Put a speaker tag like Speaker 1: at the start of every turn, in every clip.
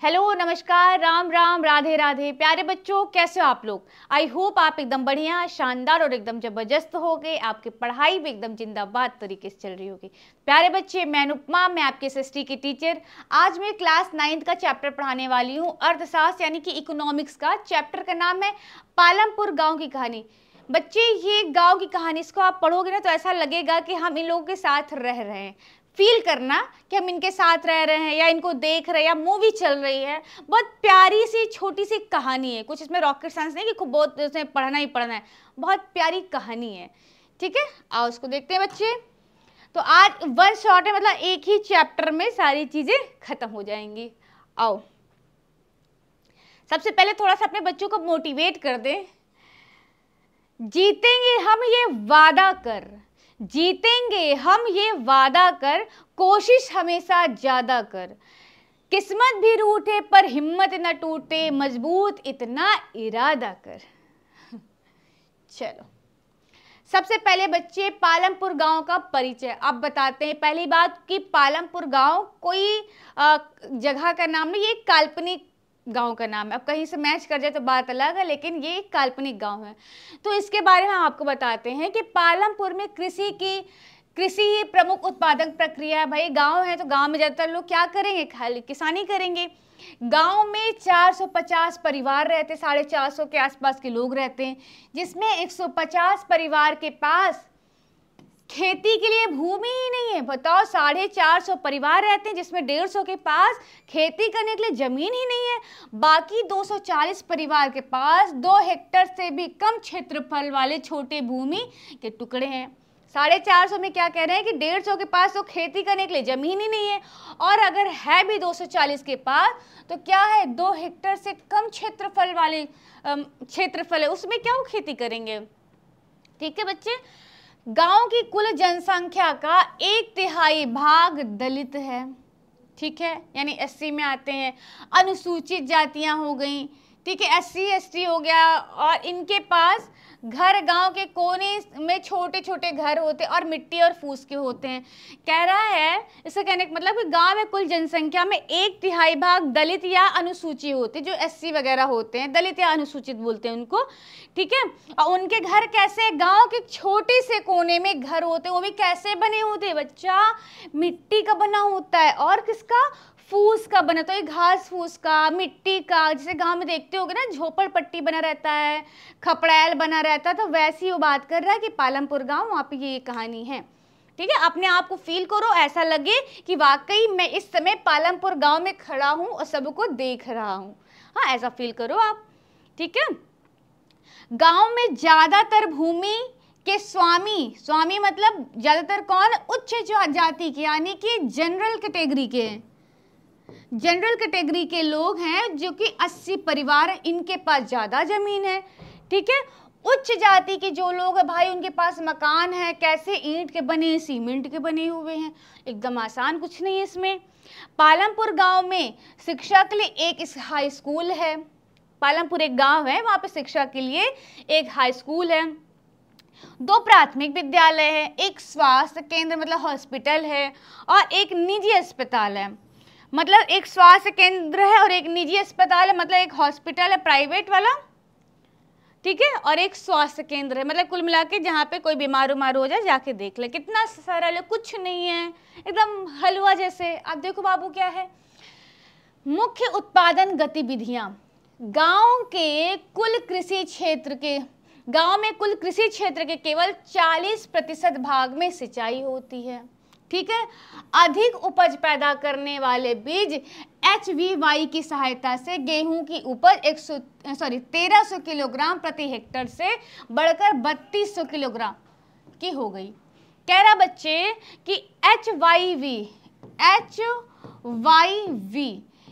Speaker 1: Hello, नमस्कार, राम राम, राधे राधे। प्यारे बच्चों, कैसे हो आप लोग? आई होप आप एकदम बढ़िया, शानदार और एकदम जबरदस्त हो गए। आपकी पढ़ाई भी एकदम जिंदाबाद तरीके से चल रही होगी। प्यारे बच्चे, मैं अनुपमा, मैं आपके एसएसटी की टीचर। आज मैं क्लास 9th का चैप्टर पढ़ाने वाली हूँ, अर्थशास्त्र यानी कि इकोनॉमिक्स का। चैप्टर का नाम है पालमपुर गाँव की कहानी। बच्चे, ये गाँव की कहानी, इसको आप पढ़ोगे ना तो ऐसा लगेगा कि हम इन लोगों के साथ रह रहे हैं। फील करना कि हम इनके साथ रह रहे हैं या इनको देख रहे हैं या मूवी चल रही है। बहुत प्यारी सी छोटी सी कहानी है, कुछ इसमें रॉकेट साइंस नहीं कि खूब बहुत इसमें पढ़ना ही पढ़ना है। बहुत प्यारी कहानी है, ठीक है। आओ उसको देखते हैं बच्चे। तो आज वन शॉट है, मतलब एक ही चैप्टर में सारी चीजें खत्म हो जाएंगी। आओ, सबसे पहले थोड़ा सा अपने बच्चों को मोटिवेट कर दें। जीतेंगे हम ये वादा कर, जीतेंगे हम ये वादा कर, कोशिश हमेशा ज्यादा कर। किस्मत भी रूठे पर हिम्मत न टूटे, मजबूत इतना इरादा कर। चलो, सबसे पहले बच्चे पालमपुर गांव का परिचय अब बताते हैं। पहली बात कि पालमपुर गांव कोई जगह का नाम नहीं, ये काल्पनिक गांव का नाम है। अब कहीं से मैच कर जाए तो बात अलग है, लेकिन ये काल्पनिक गांव है। तो इसके बारे में हम आपको बताते हैं कि पालमपुर में कृषि ही प्रमुख उत्पादक प्रक्रिया है। भाई गांव है तो गांव में ज़्यादातर लोग क्या करेंगे? खाली किसानी करेंगे। गांव में 450 परिवार रहते, 450 के आसपास के लोग रहते हैं, जिसमें 150 परिवार के पास खेती के लिए भूमि ही नहीं है। बताओ, 450 परिवार रहते हैं जिसमें 150 के पास खेती करने के लिए जमीन ही नहीं है। बाकी 240 परिवार के पास 2 हेक्टेयर से भी कम क्षेत्रफल वाले छोटे भूमि के टुकड़े हैं। 450 में क्या कह रहे हैं कि 150 के पास तो खेती करने के लिए जमीन ही नहीं है, और अगर है भी 240 के पास तो क्या है, 2 हेक्टेयर से कम क्षेत्रफल वाले क्षेत्रफल है, उसमें क्या वो खेती करेंगे? ठीक है बच्चे, गांव की कुल जनसंख्या का 1/3 भाग दलित है, ठीक है, यानी एससी में आते हैं। अनुसूचित जातियां हो गई, ठीक है, SC ST हो गया, और इनके पास घर गांव के कोने में छोटे छोटे घर होते हैं और मिट्टी और फूस के होते हैं। कह रहा है, इसका कहने का मतलब कि गांव में कुल जनसंख्या में 1/3 भाग दलित या अनुसूचित होते, जो SC वगैरह होते हैं, दलित या अनुसूचित बोलते हैं उनको, ठीक है। और उनके घर कैसे? गांव के छोटे से कोने में घर होते हैं। वो भी कैसे बने होते हैं बच्चा? मिट्टी का बना होता है, और किसका? फूस का बना। तो ये घास फूस का, मिट्टी का, जैसे गांव में देखते होगे ना झोपड़पट्टी बना रहता है, खपड़ैल बना रहता है, तो वैसी वो बात कर रहा है कि पालमपुर गांव, वहाँ पे ये कहानी है, ठीक है। अपने आप को फील करो, ऐसा लगे कि वाकई मैं इस समय पालमपुर गांव में खड़ा हूँ और सबको देख रहा हूँ। हाँ, ऐसा फील करो आप, ठीक है। गांव में ज्यादातर भूमि के स्वामी मतलब ज्यादातर कौन? उच्च जाति के, यानी कि जनरल कैटेगरी के, जनरल कैटेगरी के लोग हैं, जो कि 80 परिवार हैं, इनके पास ज्यादा जमीन है, ठीक है। उच्च जाति के जो लोग हैं भाई, उनके पास मकान है, कैसे? ईंट के बने, सीमेंट के बने हुए हैं, एकदम आसान कुछ नहीं है इसमें। पालमपुर गांव में शिक्षा के लिए एक हाई स्कूल है। पालमपुर एक गांव है, वहां पे शिक्षा के लिए एक हाई स्कूल है, 2 प्राथमिक विद्यालय है, एक स्वास्थ्य केंद्र मतलब हॉस्पिटल है, और एक निजी अस्पताल है। मतलब एक स्वास्थ्य केंद्र है और एक निजी अस्पताल है, मतलब एक हॉस्पिटल है प्राइवेट वाला, ठीक है, और एक स्वास्थ्य केंद्र है। मतलब कुल मिला के जहाँ पे कोई बीमार उमार हो जाए जाके देख ले। कितना सरल है, कुछ नहीं है, एकदम हलवा जैसे। अब देखो बाबू क्या है, मुख्य उत्पादन गतिविधियां। गांव में कुल कृषि क्षेत्र के केवल 40% भाग में सिंचाई होती है, ठीक है। अधिक उपज पैदा करने वाले बीज HVY की सहायता से गेहूं की उपज 1300 किलोग्राम प्रति हेक्टेयर से बढ़कर 3200 किलोग्राम की हो गई। कह रहा बच्चे कि HYV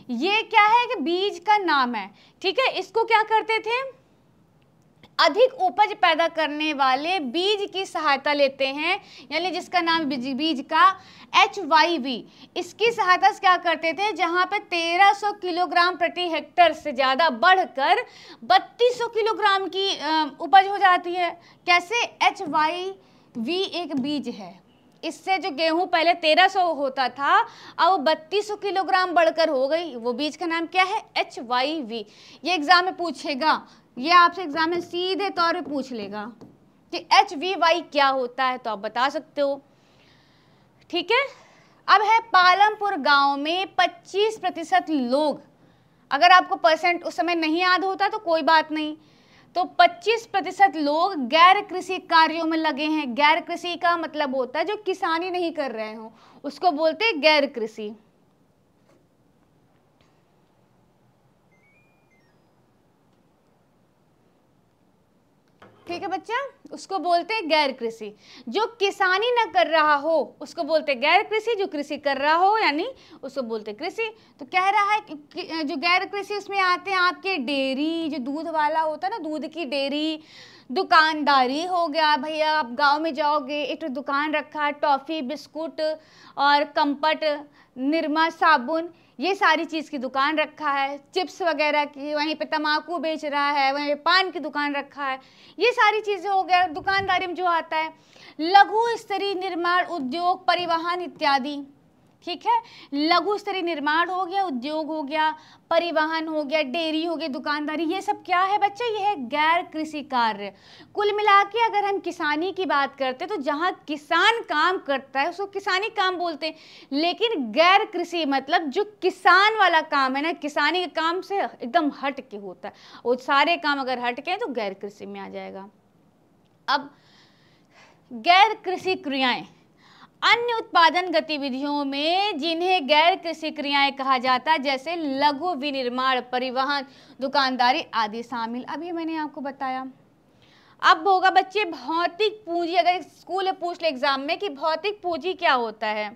Speaker 1: ये क्या है? कि बीज का नाम है, ठीक है। इसको क्या करते थे? अधिक उपज पैदा करने वाले बीज की सहायता लेते हैं, यानी जिसका नाम बीज का HYV, इसकी सहायता से क्या करते थे? जहां पे 1300 किलोग्राम प्रति हेक्टेयर से ज्यादा बढ़कर 3200 किलोग्राम की उपज हो जाती है। कैसे? HYV एक बीज है, इससे जो गेहूं पहले 1300 होता था, अब वो 3200 किलोग्राम बढ़कर हो गई। वो बीज का नाम क्या है? HYV। ये एग्जाम में पूछेगा, ये आपसे एग्जाम में सीधे तौर पे पूछ लेगा कि HVY क्या होता है, तो आप बता सकते हो। ठीक है, अब है पालमपुर गांव में 25% लोग, अगर आपको परसेंट उस समय नहीं याद होता तो कोई बात नहीं, तो 25% लोग गैर कृषि कार्यों में लगे हैं। गैर कृषि का मतलब होता है जो किसानी नहीं कर रहे हो, उसको बोलते हैं गैर कृषि। ठीक है बच्चा, उसको बोलते हैं गैर कृषि। जो किसानी न कर रहा हो उसको बोलते हैं गैर कृषि, जो कृषि कर रहा हो यानी उसको बोलते हैं कृषि। तो कह रहा है कि जो गैर कृषि उसमें आते हैं आपके डेयरी, जो दूध वाला होता है ना, दूध की डेयरी, दुकानदारी हो गया। भैया आप गांव में जाओगे, एक तो दुकान रखा है, टॉफ़ी, बिस्कुट और कंपट, निरमा, साबुन, ये सारी चीज़ की दुकान रखा है, चिप्स वगैरह की, वहीं पे तम्बाकू बेच रहा है, वहीं पे पान की दुकान रखा है, ये सारी चीज़ें हो गया दुकानदारी में जो आता है। लघु स्तरीय निर्माण उद्योग, परिवहन इत्यादि। ठीक है, लघु स्तरीय निर्माण हो गया, उद्योग हो गया, परिवहन हो गया, डेयरी हो गई, दुकानदारी, ये सब क्या है बच्चे? ये है गैर कृषि कार्य। कुल मिला के अगर हम किसानी की बात करते हैं तो जहाँ किसान काम करता है उसको किसानी काम बोलते हैं, लेकिन गैर कृषि मतलब जो किसान वाला काम है ना, किसानी के काम से एकदम हट के होता है, वो सारे काम अगर हट के हैं तो गैर कृषि में आ जाएगा। अब गैर कृषि क्रियाएं, अन्य उत्पादन गतिविधियों में जिन्हें गैर कृषि क्रियाएं कहा जाता है, जैसे लघु विनिर्माण, परिवहन, दुकानदारी आदि शामिल। अभी मैंने आपको बताया। अब होगा बच्चे भौतिक पूंजी, अगर स्कूल में पूछ ले एग्जाम में कि भौतिक पूंजी क्या होता है,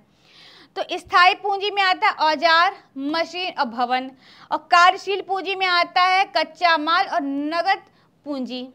Speaker 1: तो स्थायी पूंजी में आता है औजार, मशीन और भवन, और कार्यशील पूंजी में आता है कच्चा माल और नगद पूंजी।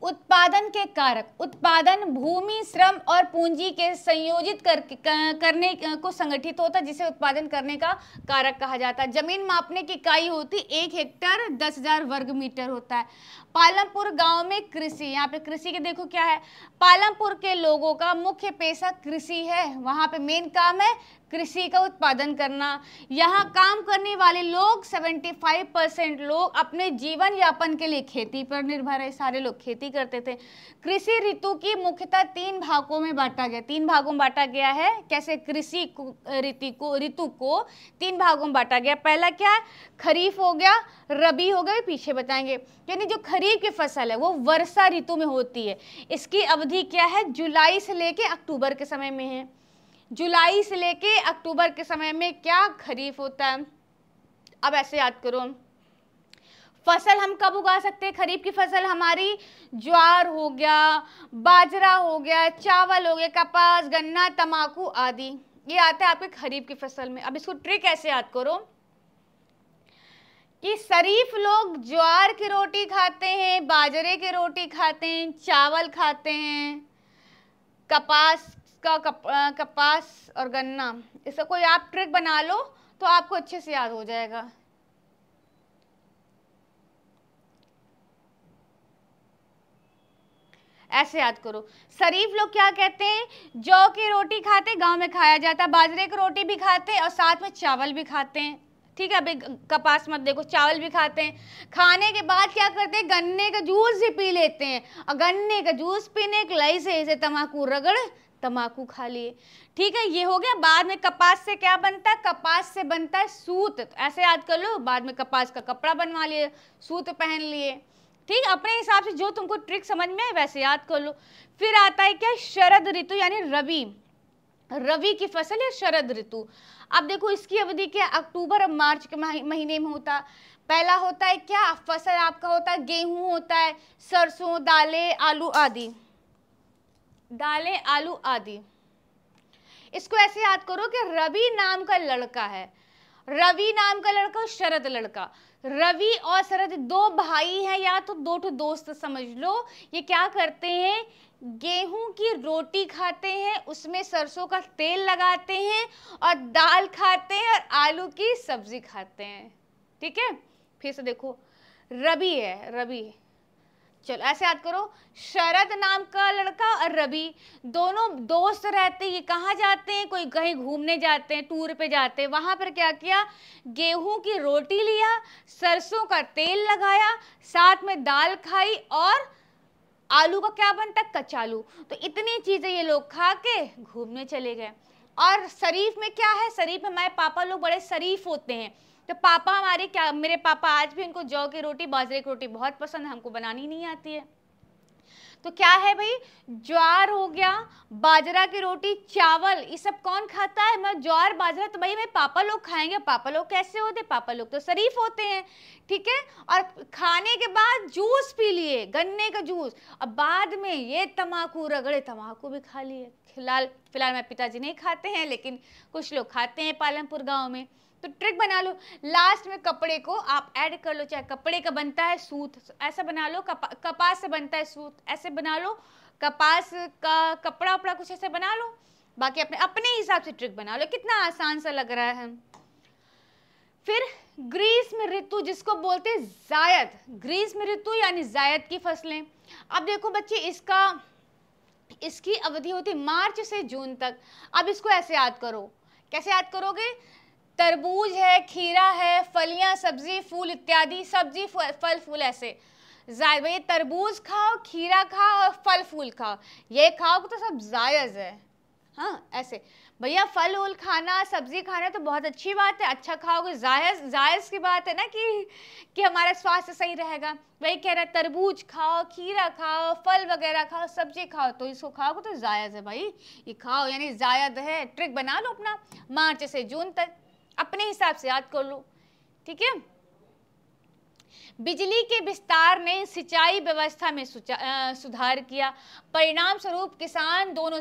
Speaker 1: उत्पादन के कारक, उत्पादन भूमि, श्रम और पूंजी के संयोजित करने को संगठित होता है, जिसे उत्पादन करने का कारक कहा जाता है। जमीन मापने की इकाई होती 1 हेक्टेयर 10,000 वर्ग मीटर होता है। पालमपुर गांव में कृषि, यहाँ पे कृषि के देखो क्या है, पालमपुर के लोगों का मुख्य पेशा कृषि है, वहाँ पे मेन काम है कृषि का उत्पादन करना। यहाँ काम करने वाले लोग 75% लोग अपने जीवन यापन के लिए खेती पर निर्भर है, सारे लोग खेती करते थे। कृषि ऋतु की मुख्यतः 3 भागों में बांटा गया, 3 भागों में बांटा गया है। कैसे? कृषि ऋतु को 3 भागों में बांटा गया। पहला क्या है? खरीफ हो गया, रबी हो गया, पीछे बताएंगे। यानी जो खरीफ की फसल है वो वर्षा ऋतु में होती है। इसकी अवधि क्या है? जुलाई से लेके अक्टूबर के समय में है। जुलाई से लेके अक्टूबर के समय में क्या खरीफ होता है। अब ऐसे याद करो, फसल हम कब उगा सकते हैं? खरीफ की फसल हमारी ज्वार हो गया, बाजरा हो गया, चावल हो गया, कपास, गन्ना, तंबाकू आदि, ये आता है आपके खरीफ की फसल में। अब इसको ट्रिक ऐसे याद करो कि शरीफ लोग ज्वार की रोटी खाते हैं, बाजरे की रोटी खाते हैं, चावल खाते हैं, कपास और गन्ना, इसका कोई आप ट्रिक बना लो तो आपको अच्छे से याद हो जाएगा। ऐसे याद करो, शरीफ लोग क्या कहते हैं? जौ की रोटी खाते, गांव में खाया जाता है, बाजरे की रोटी भी खाते हैं और साथ में चावल भी खाते हैं। ठीक है, अभी कपास मत देखो, चावल भी खाते हैं। खाने के बाद क्या करते हैं? गन्ने का जूस भी पी लेते हैं, और गन्ने का जूस पीने के लिए ऐसे तम्बाकू रगड़ तम्बाकू खा लिए। ठीक है, ये हो गया। बाद में कपास से क्या बनता है? कपास से बनता है सूत, तो ऐसे याद कर लो। बाद में कपास का कपड़ा बनवा लिए, सूत पहन लिए। ठीक, अपने हिसाब से जो तुमको ट्रिक समझ में है वैसे याद कर लो। फिर आता है क्या? शरद ऋतु यानी रवि, रवि की फसल है शरद ऋतु। अब देखो इसकी अवधि क्या? अक्टूबर और मार्च के महीने में होता। पहला होता है क्या? फसल आपका होता है गेहूं होता है, सरसों, दालें, आलू आदि, दालें, आलू आदि। इसको ऐसे याद करो कि रवि नाम का लड़का है, रवि नाम का लड़का, शरद लड़का। रवि और शरद 2 भाई हैं, या तो 2 दोस्त समझ लो। ये क्या करते हैं? गेहूं की रोटी खाते हैं, उसमें सरसों का तेल लगाते हैं, और दाल खाते हैं, और आलू की सब्जी खाते हैं। ठीक है, फिर से देखो, रबी है, रबी चलो ऐसे याद करो, शरद नाम का लड़का और रवि दोनों दोस्त रहते हैं। ये कहाँ जाते हैं, कोई कहीं घूमने जाते हैं, टूर पे जाते हैं। वहां पर क्या किया, गेहूं की रोटी लिया, सरसों का तेल लगाया, साथ में दाल खाई और आलू का क्या बनता, कचालू। तो इतनी चीजें ये लोग खा के घूमने चले गए। और शरीफ में क्या है, शरीफ में हमारे पापा लोग बड़े शरीफ होते हैं। तो पापा हमारे क्या, मेरे पापा आज भी उनको जौ की रोटी बाजरे की रोटी बहुत पसंद है, हमको बनानी नहीं आती है। तो क्या है भाई, ज्वार हो गया, बाजरा की रोटी, चावल, ये सब कौन खाता है, मैं ज्वार बाजरा तो भाई मेरे पापा लोग खाएंगे। पापा लोग कैसे होते, पापा लोग तो शरीफ होते हैं, ठीक है। और खाने के बाद जूस पी लिए, गन्ने का जूस, और बाद में ये तम्बाकू रगड़े, तम्बाकू भी खा लिए। फिलहाल मेरे पिताजी नहीं खाते हैं, लेकिन कुछ लोग खाते हैं पालमपुर गाँव में। तो ट्रिक बना लो, लास्ट में कपड़े को आप ऐड कर लो, चाहे कपड़े का बनता है सूत ऐसा बना लो, कपास से बनता है सूत ऐसे बना लो, कपास का कपड़ा उपड़ा कुछ ऐसे बना लो, बाकी अपने अपने हिसाब से ट्रिक बना लो। कितना आसान सा लग रहा है। फिर ग्रीष्म ऋतु जिसको बोलते हैं जायद, ग्रीष्म ऋतु यानी जायद की फसलें। अब देखो बच्चे, इसकी अवधि होती है मार्च से जून तक। अब इसको ऐसे याद करो, कैसे याद करोगे, तरबूज है, खीरा है, फलियां, सब्जी, फूल इत्यादि, सब्जी फल फूल ऐसे। जायद भाई तरबूज खाओ, खीरा खाओ और फल फूल खाओ, ये खाओ तो सब जायज है। हाँ ऐसे भैया, फल उल खाना, सब्जी खाना तो बहुत अच्छी बात है, अच्छा खाओगे, जायज जायज की बात है ना कि हमारा स्वास्थ्य सही रहेगा। वही कह रहा है तरबूज खाओ, खीरा खाओ, फल वगैरह खाओ, सब्जी खाओ, तो इसको खाओगे तो जायज है भाई, ये खाओ यानी जायद है। ट्रिक बना लो अपना, मार्च से जून तक अपने हिसाब से याद कर लो, ठीक है। बिजली के विस्तार ने सिंचाई व्यवस्था में सुधार किया, परिणाम स्वरूप किसान दोनों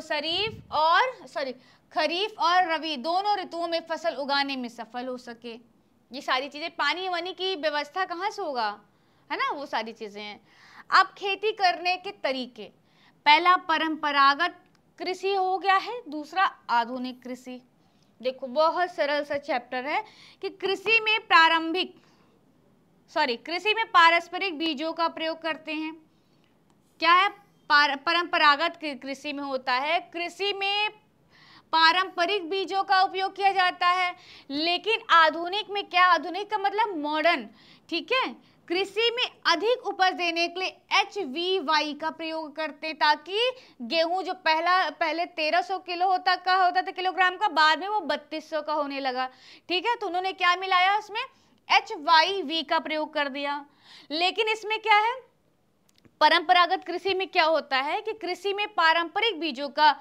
Speaker 1: खरीफ और रबी दोनों ऋतुओं में फसल उगाने में सफल हो सके। ये सारी चीजें, पानी वानी की व्यवस्था कहाँ से होगा, है ना, वो सारी चीजें हैं। अब खेती करने के तरीके, पहला परंपरागत कृषि हो गया है, दूसरा आधुनिक कृषि। देखो बहुत सरल सा चैप्टर है कि कृषि में पारंपरिक बीजों का प्रयोग करते हैं। क्या है, परंपरागत कृषि में होता है, कृषि में पारंपरिक बीजों का उपयोग किया जाता है। लेकिन आधुनिक में क्या, आधुनिक का मतलब मॉडर्न, ठीक है। कृषि में अधिक उपज देने के लिए HVY का प्रयोग करते हैं, ताकि गेहूं जो पहले 1300 किलो होता था किलोग्राम का, बाद में वो 3200 का होने लगा, ठीक है। तो उन्होंने क्या मिलाया उसमें, HYV का प्रयोग कर दिया। लेकिन इसमें क्या है, परंपरागत कृषि में क्या होता है कि कृषि में पारंपरिक बीजों का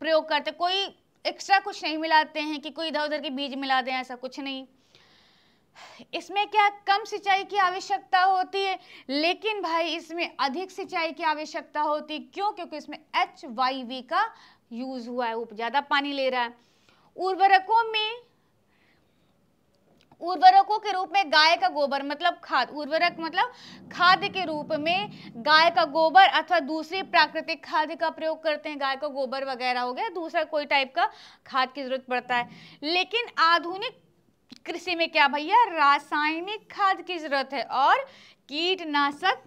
Speaker 1: प्रयोग करते, कोई एक्स्ट्रा कुछ नहीं मिलाते हैं कि कोई इधर उधर के बीज मिला दें, ऐसा कुछ नहीं। इसमें क्या, कम सिंचाई की आवश्यकता होती है, लेकिन भाई इसमें अधिक सिंचाई की आवश्यकता होती है। क्यों, क्योंकि इसमें HYV का यूज हुआ है, वो ज्यादा पानी ले रहा है। उर्वरकों के रूप में गाय का गोबर, मतलब खाद, उर्वरक मतलब खाद के रूप में गाय का गोबर अथवा दूसरी प्राकृतिक खाद का प्रयोग करते हैं। गाय का गोबर वगैरह हो गया, दूसरा कोई टाइप का खाद की जरूरत पड़ता है। लेकिन आधुनिक कृषि में क्या भैया, रासायनिक खाद की जरूरत है और कीटनाशक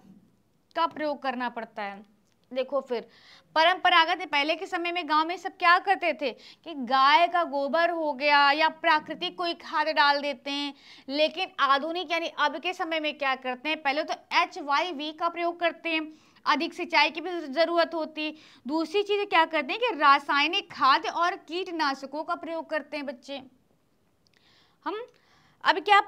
Speaker 1: का प्रयोग करना पड़ता है। देखो फिर परंपरागत पहले के समय में गांव में सब क्या करते थे कि गाय का गोबर हो गया या प्राकृतिक कोई खाद डाल देते हैं। लेकिन आधुनिक यानी अब के समय में क्या करते हैं, पहले तो HYV का प्रयोग करते हैं, अधिक सिंचाई की भी जरूरत होती है। दूसरी चीज क्या करते हैं कि रासायनिक खाद और कीटनाशकों का प्रयोग करते हैं बच्चे। हम अब क्या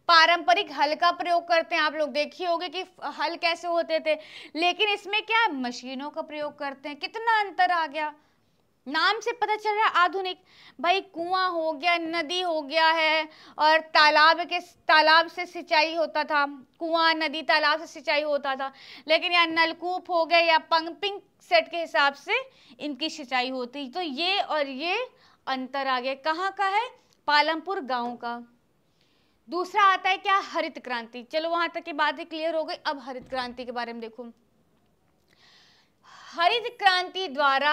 Speaker 1: पारंपरिक हल का प्रयोग करते हैं, आप लोग देखिए होंगे कि हल कैसे होते थे। लेकिन इसमें क्या, मशीनों का प्रयोग करते हैं। कितना अंतर आ गया, नाम से पता चल रहा है आधुनिक। भाई कुआं हो गया, नदी हो गया है, और तालाब से सिंचाई होता था, कुआं नदी तालाब से सिंचाई होता था। लेकिन यहाँ नलकूप हो गए या पंपिंग सेट के हिसाब से इनकी सिंचाई होती। तो ये और ये अंतर आ गया, कहाँ का है, पालमपुर गांव का। दूसरा आता है क्या, हरित क्रांति। चलो वहां तक की बात ही क्लियर हो गई। अब हरित क्रांति के बारे में देखो। हरित क्रांति द्वारा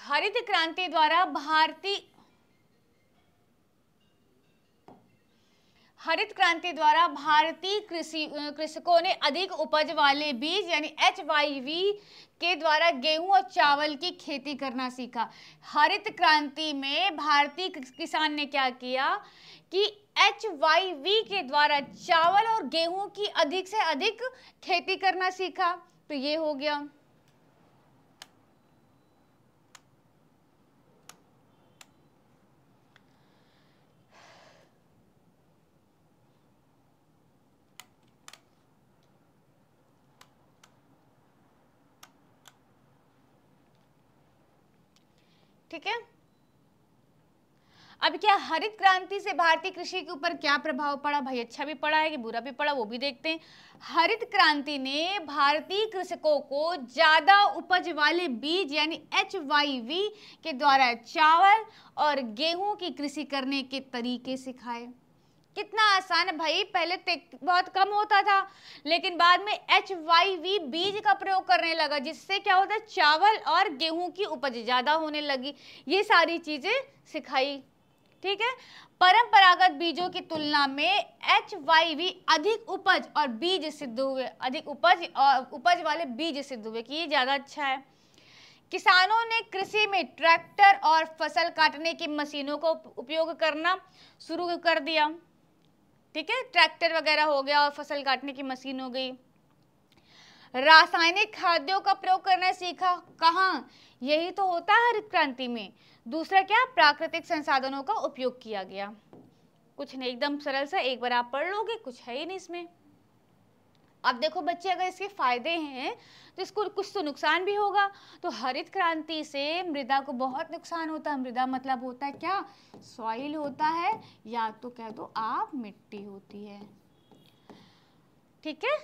Speaker 1: हरित क्रांति द्वारा भारतीय कृषकों ने अधिक उपज वाले बीज यानी HYV के द्वारा गेहूं और चावल की खेती करना सीखा। हरित क्रांति में भारतीय किसान ने क्या किया कि HYV के द्वारा चावल और गेहूं की अधिक से अधिक खेती करना सीखा। तो ये हो गया। ठीक है, अब क्या हरित क्रांति से भारतीय कृषि के ऊपर क्या प्रभाव पड़ा भाई? अच्छा भी पड़ा है कि बुरा भी पड़ा, वो भी देखते हैं। हरित क्रांति ने भारतीय कृषकों को ज्यादा उपज वाले बीज यानी HYV के द्वारा चावल और गेहूं की कृषि करने के तरीके सिखाए। कितना आसान है भाई, पहले बहुत कम होता था, लेकिन बाद में HYV बीज का प्रयोग करने लगा, जिससे क्या होता है, चावल और गेहूं की उपज ज्यादा होने लगी। ये सारी चीजें सिखाई। ठीक है, परंपरागत बीजों की तुलना में HYV अधिक उपज और बीज सिद्ध हुए, अधिक उपज और उपज वाले बीज सिद्ध हुए कि ये ज्यादा अच्छा है। किसानों ने कृषि में ट्रैक्टर और फसल काटने की मशीनों का उपयोग करना शुरू कर दिया। ठीक है, ट्रैक्टर वगैरह हो गया और फसल काटने की मशीन हो गई। रासायनिक खाद्यों का प्रयोग करना सीखा। कहाँ? यही तो होता है हरित क्रांति में। दूसरा क्या? प्राकृतिक संसाधनों का उपयोग किया गया। कुछ नहीं, एकदम सरल सा, एक बार आप पढ़ लोगे, कुछ है ही नहीं इसमें। अब देखो बच्चे, अगर इसके फायदे हैं तो इसको कुछ तो नुकसान भी होगा। तो हरित क्रांति से मृदा को बहुत नुकसान होता है। मृदा मतलब होता है क्या? सॉइल होता है, या तो कह दो आप मिट्टी होती है। ठीक है,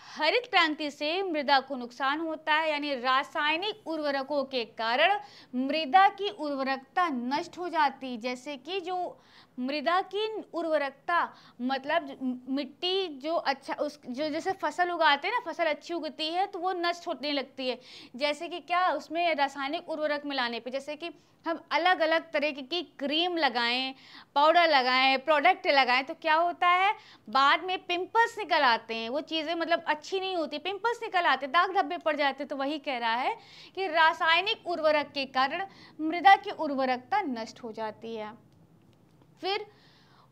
Speaker 1: हरित क्रांति से मृदा को नुकसान होता है, यानी रासायनिक उर्वरकों के कारण मृदा की उर्वरकता नष्ट हो जाती। जैसे कि जो मृदा की उर्वरकता मतलब मिट्टी जो अच्छा जो जैसे फसल उगाते हैं ना, फसल अच्छी उगती है तो वो नष्ट होने लगती है। जैसे कि क्या, उसमें रासायनिक उर्वरक मिलाने पे, जैसे कि हम अलग अलग तरह की क्रीम लगाएं, पाउडर लगाएं, प्रोडक्ट लगाएं, तो क्या होता है, बाद में पिंपल्स निकल आते हैं। वो चीज़ें मतलब अच्छी नहीं होती, पिंपल्स निकल आते, दाग धब्बे पड़ जाते। तो वही कह रहा है कि रासायनिक उर्वरक के कारण मृदा की उर्वरकता नष्ट हो जाती है। फिर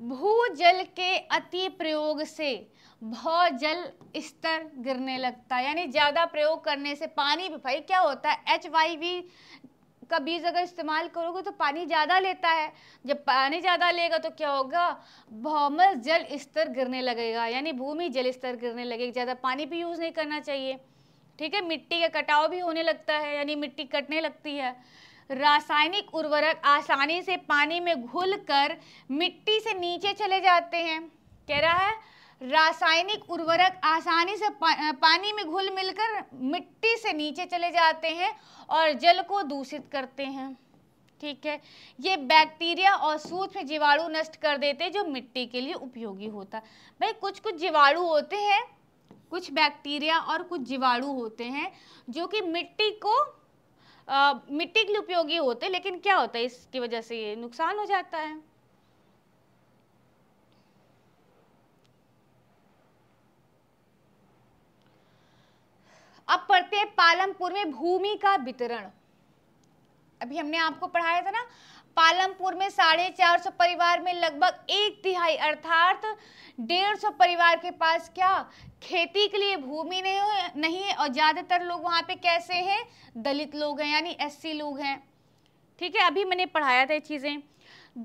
Speaker 1: भूजल के अति प्रयोग से भूजल स्तर गिरने लगता है, यानी ज्यादा प्रयोग करने से पानी भी भाई क्या होता है, HYV का बीज अगर इस्तेमाल करोगे तो पानी ज्यादा लेता है। जब पानी ज्यादा लेगा तो क्या होगा, भौमल जल स्तर गिरने लगेगा, यानी भूमि जल स्तर गिरने लगेगा। ज्यादा पानी भी यूज नहीं करना चाहिए। ठीक है, मिट्टी का कटाव भी होने लगता है, यानी मिट्टी कटने लगती है। रासायनिक उर्वरक आसानी से पानी में घुलकर मिट्टी से नीचे चले जाते हैं। कह रहा है रासायनिक उर्वरक आसानी से पानी में घुल मिलकर मिट्टी से नीचे चले जाते हैं और जल को दूषित करते हैं। ठीक है, ये बैक्टीरिया और सूक्ष्म जीवाणु नष्ट कर देते हैं जो मिट्टी के लिए उपयोगी होता है। भाई कुछ कुछ जीवाणु होते हैं, कुछ बैक्टीरिया और कुछ जीवाणु होते हैं जो कि मिट्टी के लिए उपयोगी होते हैं, लेकिन क्या होता है, इसकी वजह से ये नुकसान हो जाता है। अब पढ़ते हैं पालमपुर में भूमि का वितरण। अभी हमने आपको पढ़ाया था ना, पालमपुर में 450 परिवार में लगभग 1/3 अर्थात 150 परिवार के पास क्या, खेती के लिए भूमि नहीं है। और ज्यादातर लोग वहां पे कैसे हैं, दलित लोग हैं, यानी SC लोग हैं। ठीक है, अभी मैंने पढ़ाया था ये चीजें।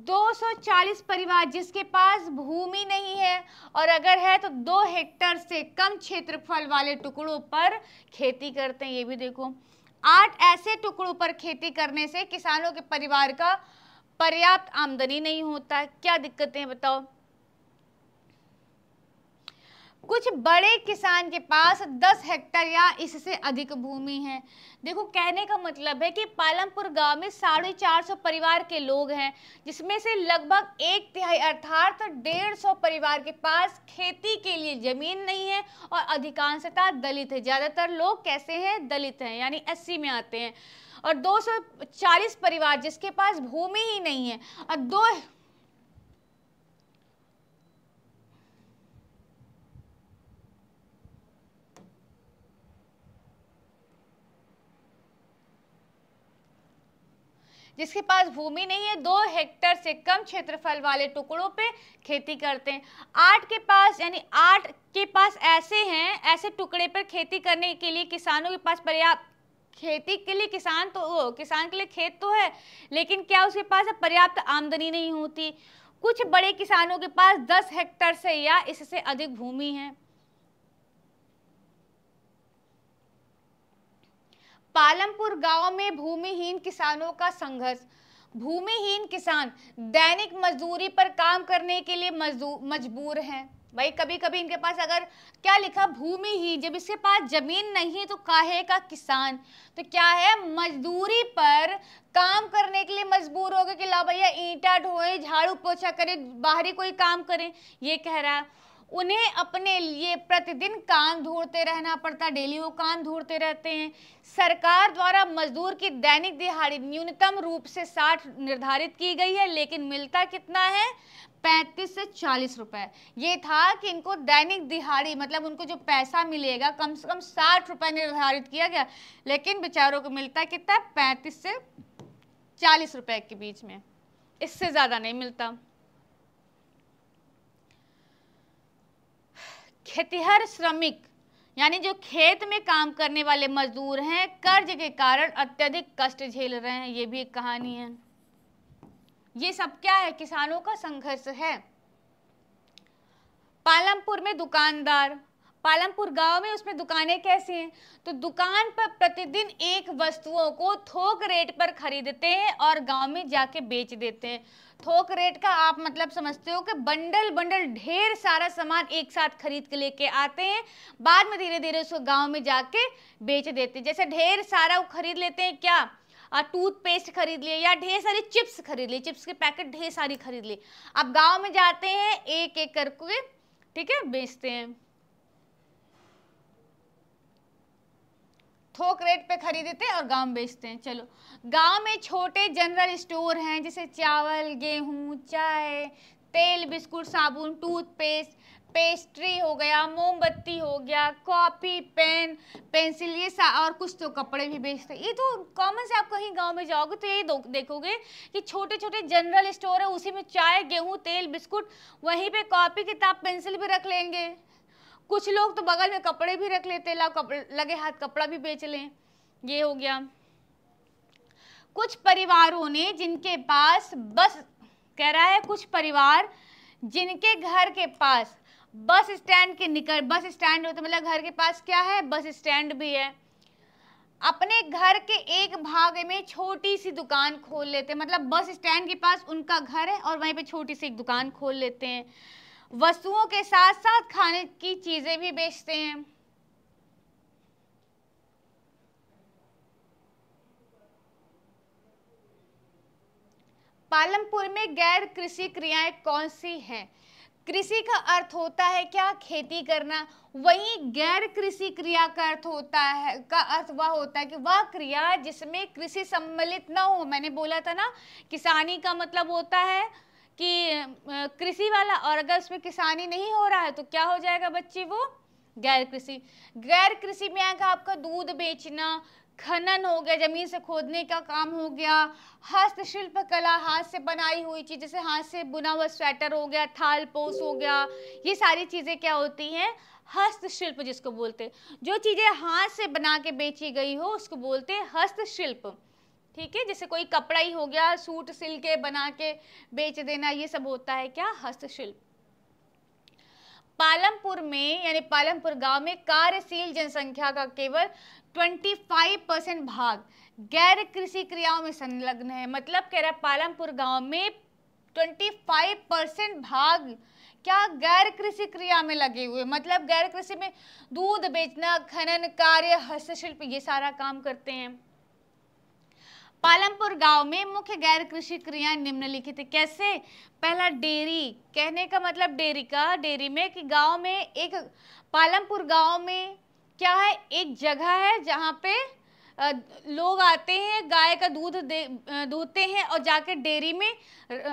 Speaker 1: 240 परिवार जिसके पास भूमि नहीं है, और अगर है तो 2 हेक्टेयर से कम क्षेत्रफल वाले टुकड़ों पर खेती करते हैं। ये भी देखो, 8 ऐसे टुकड़ों पर खेती करने से किसानों के परिवार का पर्याप्त आमदनी नहीं होता। क्या दिक्कतें हैं बताओ। कुछ बड़े किसान के पास 10 हेक्टेयर या इससे अधिक भूमि है। देखो कहने का मतलब है कि पालमपुर गांव में 450 परिवार के लोग हैं, जिसमें से लगभग 1/3 अर्थात 150 परिवार के पास खेती के लिए जमीन नहीं है, और अधिकांशतः दलित है। ज्यादातर लोग कैसे हैं, दलित हैं, यानी SC में आते हैं। और 240 परिवार जिसके पास भूमि ही नहीं है। और दो जिसके पास भूमि नहीं है 2 हेक्टेयर से कम क्षेत्रफल वाले टुकड़ों पे खेती करते हैं। 8 के पास यानी 8 के पास ऐसे टुकड़े पर खेती करने के लिए किसानों के पास पर्याप्त खेती के लिए किसान के लिए खेत तो है, लेकिन क्या उसके पास पर्याप्त आमदनी नहीं होती। कुछ बड़े किसानों के पास 10 हेक्टेयर से या इससे अधिक भूमि है। पालमपुर गांव में भूमिहीन किसानों का संघर्ष। भूमिहीन किसान दैनिक मजदूरी पर काम करने के लिए मजबूर हैं। भाई कभी कभी इनके पास अगर क्या लिखा भूमिहीन, जब इसके पास जमीन नहीं है तो काहे का किसान, तो क्या है मजदूरी पर काम करने के लिए मजबूर हो गए कि ला भैया ईंटा ढोए, झाड़ू पोछा करे, बाहरी कोई काम करें, ये कह रहा है। उन्हें अपने लिए प्रतिदिन काम ढूंढते रहना पड़ता, डेली वो काम ढूंढते रहते हैं। सरकार द्वारा मजदूर की दैनिक दिहाड़ी न्यूनतम रूप से 60 निर्धारित की गई है, लेकिन मिलता कितना है 35 से 40 रुपए। ये था कि इनको दैनिक दिहाड़ी मतलब उनको जो पैसा मिलेगा कम से कम 60 रुपए निर्धारित किया गया, लेकिन बेचारों को मिलता कितना है 35 से 40 रुपए के बीच में, इससे ज्यादा नहीं मिलता। खेतिहर श्रमिक यानी जो खेत में काम करने वाले मजदूर हैं कर्ज के कारण अत्यधिक कष्ट झेल रहे हैं, ये भी एक कहानी है। ये सब क्या है किसानों का संघर्ष है। पालमपुर में दुकानदार, पालमपुर गांव में उसमें दुकानें कैसी हैं, तो दुकान पर प्रतिदिन एक वस्तुओं को थोक रेट पर खरीदते हैं और गांव में जाके बेच देते हैं। थोक रेट का आप मतलब समझते हो कि बंडल बंडल ढेर सारा सामान एक साथ खरीद के लेके आते हैं, बाद में धीरे धीरे उसको गांव में जाके बेच देते हैं। जैसे ढेर सारा वो खरीद लेते हैं क्या, टूथपेस्ट खरीद लिए या ढेर सारी चिप्स खरीद लिए, चिप्स के पैकेट ढेर सारी खरीद लिए, अब गांव में जाते हैं एक एक करके ठीक है बेचते हैं, थोक रेट पे खरीदते हैं और गांव में बेचते हैं। चलो गांव में छोटे जनरल स्टोर हैं जैसे चावल, गेहूं, चाय, तेल, बिस्कुट, साबुन, टूथपेस्ट, पेस्ट्री हो गया, मोमबत्ती हो गया, कॉपी, पेन, पेंसिल, ये और कुछ तो कपड़े भी बेचते हैं। ये तो कॉमन से आप कहीं गांव में जाओगे तो यही देखोगे कि छोटे छोटे जनरल स्टोर है, उसी में चाय, गेहूं, तेल, बिस्कुट, वहीं पे कॉपी, किताब, पेंसिल भी रख लेंगे। कुछ लोग तो बगल में कपड़े भी रख लेते, लगे हाथ कपड़ा भी बेच लें, ये हो गया। कुछ परिवारों ने जिनके पास बस कह रहा है कुछ परिवार जिनके घर के पास बस स्टैंड के निकट, बस स्टैंड होता मतलब घर के पास क्या है बस स्टैंड भी है, अपने घर के एक भाग में छोटी सी दुकान खोल लेते हैं। मतलब बस स्टैंड के पास उनका घर है और वहीं पे छोटी सी एक दुकान खोल लेते हैं। वस्तुओं के साथ साथ खाने की चीजें भी बेचते हैं। पालमपुर में गैर कृषि क्रियाएं कौन सी हैं? कृषि का अर्थ होता है क्या खेती करना, वहीं गैर कृषि क्रिया का अर्थ होता है वह होता है कि वह क्रिया जिसमें कृषि सम्मिलित ना हो। मैंने बोला था ना किसानी का मतलब होता है कि कृषि वाला, और अगर उसमें किसानी नहीं हो रहा है तो क्या हो जाएगा बच्चे वो गैर कृषि। गैर कृषि में आएगा आपका दूध बेचना, खनन हो गया, जमीन से खोदने का काम हो गया, हस्तशिल्प कला, हाथ से बनाई हुई चीज जैसे हाथ से बुना हुआ स्वेटर हो गया, थाल पोस हो गया, ये सारी चीजें क्या होती हैं हस्तशिल्प जिसको बोलते हैं। जो चीजें हाथ से बना के बेची गई हो उसको बोलते हैं हस्तशिल्प, ठीक है। जैसे कोई कपड़ा ही हो गया, सूट सिल के बना के बेच देना, ये सब होता है क्या हस्तशिल्प। पालमपुर में यानी पालमपुर गांव में कार्यशील जनसंख्या का केवल 25% भाग गैर कृषि क्रियाओं में संलग्न है। मतलब कह रहा है पालमपुर गांव में 25% भाग क्या गैर कृषि क्रिया में लगे हुए, मतलब गैर कृषि में दूध बेचना, खनन कार्य, हस्तशिल्प, ये सारा काम करते हैं। पालमपुर गांव में मुख्य गैर कृषि क्रियाएं निम्नलिखित है। कैसे? पहला डेयरी, कहने का मतलब डेयरी में कि गांव में एक पालमपुर गांव में क्या है एक जगह है जहाँ पे लोग आते हैं, गाय का दूध दूहते हैं और जाकर डेयरी में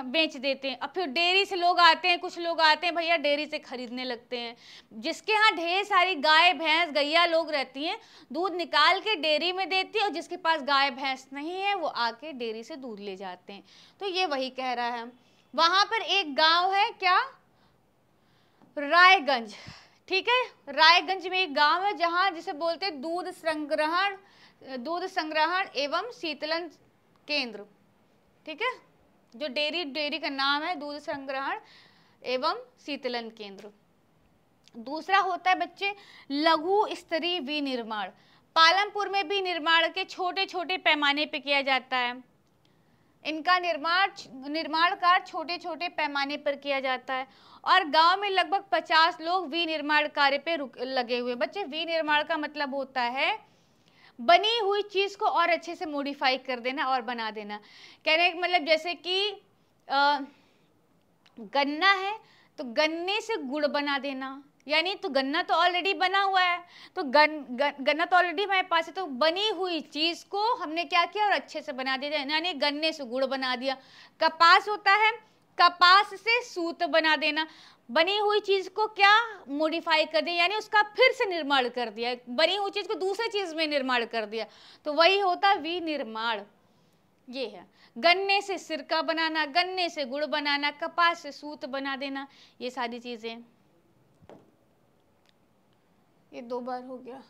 Speaker 1: बेच देते हैं। अब फिर डेयरी से लोग आते हैं, कुछ लोग आते हैं भैया डेयरी से खरीदने लगते हैं। जिसके यहाँ ढेर सारी गाय भैंस गैया लोग रहती हैं, दूध निकाल के डेयरी में देती है, और जिसके पास गाय भैंस नहीं है वो आके डेयरी से दूध ले जाते हैं। तो ये वही कह रहा है। वहां पर एक गांव है, क्या, रायगंज, ठीक है, रायगंज में एक गांव है जहां जिसे बोलते हैं दूध संग्रहण एवं शीतलन केंद्र, ठीक है, जो डेयरी का नाम है दूध संग्रहण एवं शीतलन केंद्र। दूसरा होता है बच्चे लघु स्तरीय विनिर्माण। पालमपुर में भी निर्माण के छोटे छोटे पैमाने पे किया जाता है। इनका निर्माण कार्य छोटे छोटे पैमाने पर किया जाता है, और गांव में लगभग 50 लोग विनिर्माण कार्य पे लगे हुए। बच्चे विनिर्माण का मतलब होता है बनी हुई चीज को और अच्छे से मॉडिफाई कर देना और बना देना। कहने का मतलब जैसे कि गन्ना है तो गन्ने से गुड़ बना देना, यानी तो गन्ना तो ऑलरेडी बना हुआ है, तो गन्ना तो ऑलरेडी हमारे पास है, तो बनी हुई चीज को हमने क्या किया और अच्छे से बना दिया, यानी गन्ने से गुड़ बना दिया। कपास होता है, कपास से सूत बना देना, बनी हुई चीज को क्या मॉडिफाई कर दिया, यानी उसका फिर से निर्माण कर दिया, बनी हुई चीज को दूसरी चीज में निर्माण कर दिया, तो वही होता है विनिर्माण। ये है गन्ने से सिरका बनाना, गन्ने से गुड़ बनाना, कपास से सूत बना देना, ये सारी चीजें। ये 2 बार हो गया।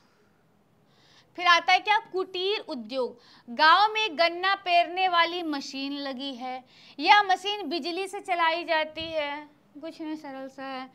Speaker 1: फिर आता है क्या, कुटीर उद्योग। गांव में गन्ना पेरने वाली मशीन लगी है, यह मशीन बिजली से चलाई जाती है, कुछ नहीं, सरल सा है।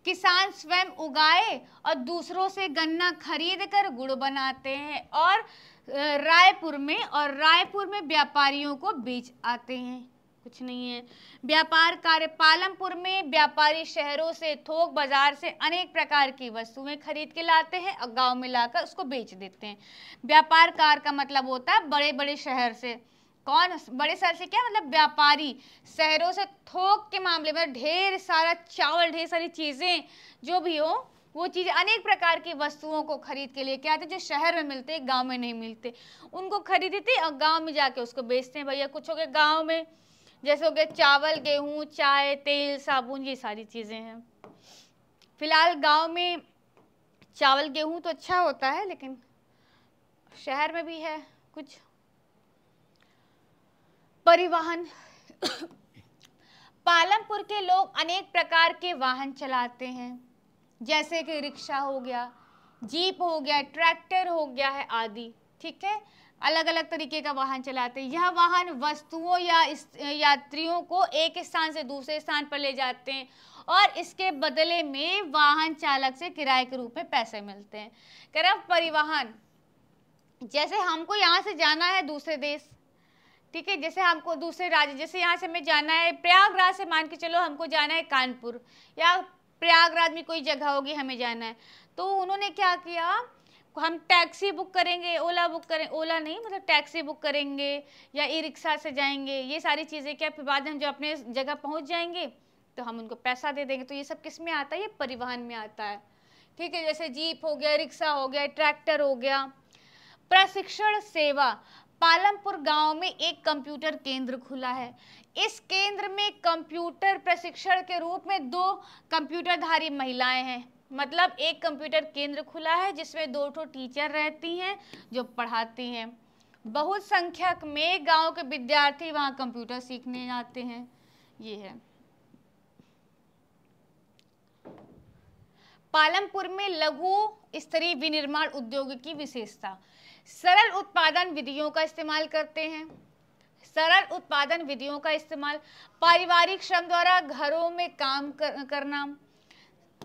Speaker 1: किसान स्वयं उगाए और दूसरों से गन्ना खरीद कर गुड़ बनाते हैं, और रायपुर में व्यापारियों को बेच आते हैं, कुछ नहीं है। व्यापार कार्य, पालमपुर में व्यापारी शहरों से थोक बाजार से अनेक प्रकार की वस्तुएं खरीद के लाते हैं और गांव में लाकर उसको बेच देते हैं। व्यापार कार्य का मतलब होता है बड़े बड़े शहर से, कौन बड़े शहर से, क्या मतलब व्यापारी शहरों से थोक के मामले में ढेर सारा चावल, ढेर सारी चीजें जो भी हो, वो चीज़ अनेक प्रकार की वस्तुओं को खरीद के लेके आते जो शहर में मिलते गांव में नहीं मिलते, उनको खरीदते और गांव में जाके उसको बेचते हैं। भैया कुछ हो गया गांव में, जैसे हो गए चावल, गेहूं, चाय, तेल, साबुन, ये सारी चीज़ें हैं। फिलहाल गांव में चावल गेहूं तो अच्छा होता है, लेकिन शहर में भी है कुछ। परिवहन पालमपुर के लोग अनेक प्रकार के वाहन चलाते हैं, जैसे कि रिक्शा हो गया, जीप हो गया, ट्रैक्टर हो गया है आदि, ठीक है, अलग अलग तरीके का वाहन चलाते हैं। यह वाहन वस्तुओं या यात्रियों को एक स्थान से दूसरे स्थान पर ले जाते हैं और इसके बदले में वाहन चालक से किराए के रूप में पैसे मिलते हैं। कह रहा परिवहन, जैसे हमको यहाँ से जाना है दूसरे देश, ठीक है, जैसे हमको दूसरे राज्य, जैसे यहाँ से हमें जाना है प्रयागराज से, मान के चलो हमको जाना है कानपुर या प्रयागराज में कोई जगह होगी हमें जाना है, तो उन्होंने क्या किया, हम टैक्सी बुक करेंगे, ओला बुक करें, ओला नहीं मतलब टैक्सी बुक करेंगे या ई रिक्शा से जाएंगे, ये सारी चीज़ें क्या, फिर बाद में जो अपने जगह पहुंच जाएंगे तो हम उनको पैसा दे देंगे। तो ये सब किस में आता है, ये परिवहन में आता है, ठीक है। जैसे जीप हो गया, रिक्शा हो गया, ट्रैक्टर हो गया। प्रशिक्षण सेवा, पालमपुर गांव में एक कंप्यूटर केंद्र खुला है। इस केंद्र में कंप्यूटर प्रशिक्षण के रूप में 2 कंप्यूटरधारी महिलाएं हैं, मतलब एक कंप्यूटर केंद्र खुला है जिसमें 2 टीचर रहती हैं जो पढ़ाती हैं। बहुत संख्यक में गांव के विद्यार्थी वहां कंप्यूटर सीखने जाते हैं। ये है पालमपुर में लघु स्तरीय विनिर्माण उद्योग की विशेषता। सरल उत्पादन विधियों का इस्तेमाल करते हैं। सरल उत्पादन विधियों का इस्तेमाल, पारिवारिक श्रम द्वारा घरों में काम करना,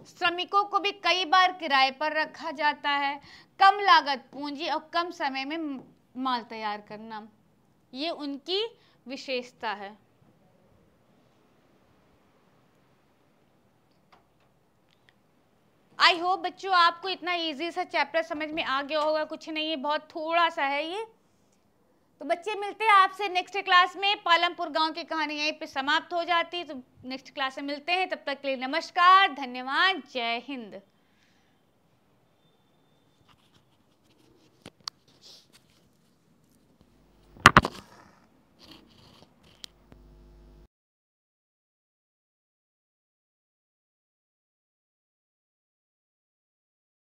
Speaker 1: श्रमिकों को भी कई बार किराए पर रखा जाता है, कम लागत पूंजी और कम समय में माल तैयार करना, ये उनकी विशेषता है। आई होप बच्चों आपको इतना इजी सा चैप्टर समझ में आ गया होगा, कुछ नहीं है, बहुत थोड़ा सा है ये। तो बच्चे मिलते हैं आपसे नेक्स्ट क्लास में। पालमपुर गांव की कहानी यहीं पे समाप्त हो जाती है, तो नेक्स्ट क्लास में मिलते हैं। तब तक के लिए नमस्कार, धन्यवाद, जय हिंद।